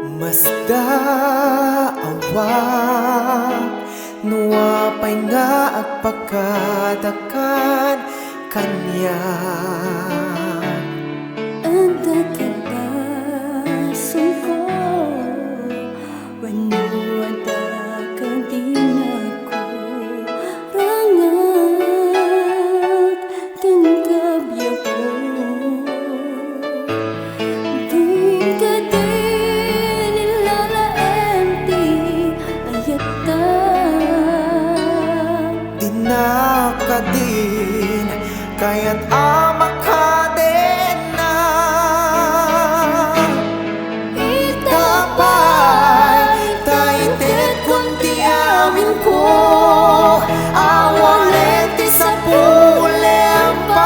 Masda awak nuapay nga agpagkadakan kanya. Anda kibasan ko wano ada ka din ako rangat din kabiyak ko din ka din ilalaenti ayata Dinaka din kaya't amak ka din na itapay taitit kunti amin ko awalenti sa pulempay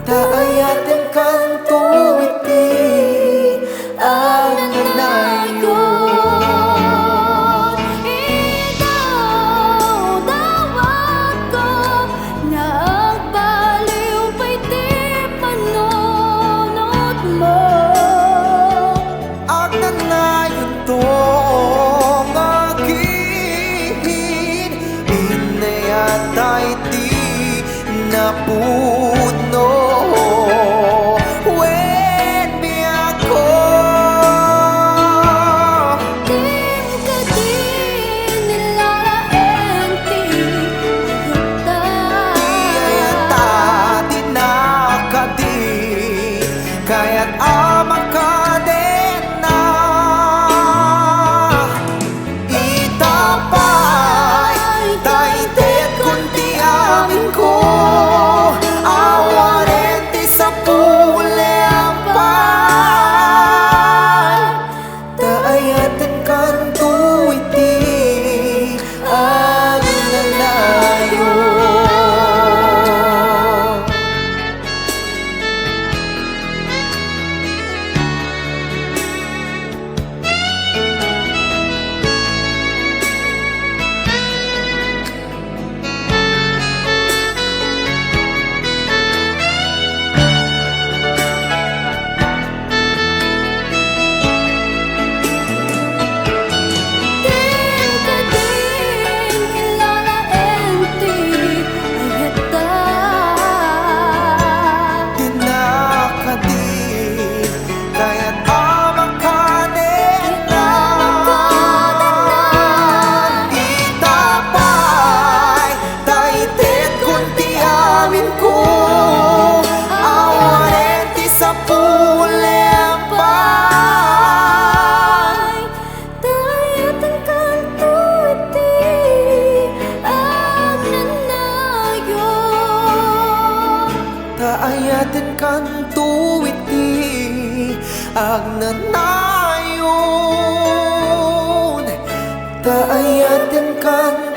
Ayatenkanto iti agnanayon. Ikaw dawat ko nagbaliw pa'y di panunod mo. Agnanayon tong akin inayatay di napuno when biyako Din ka din nilalaenti iyayata dinakadi kaya't amak ka din na itapay taitit kunti amin ko awarenti sa pulempay Ayatenkanto iti agnanayon. Din ka din ilalaenti ayata Dinakadi kaya't amak ka din na itapay taitit kunti amin ko awarenti sa pulempay Ayatenkanto iti agnanayon. Ayatenkanto iti agnanayon. Ayatenkanto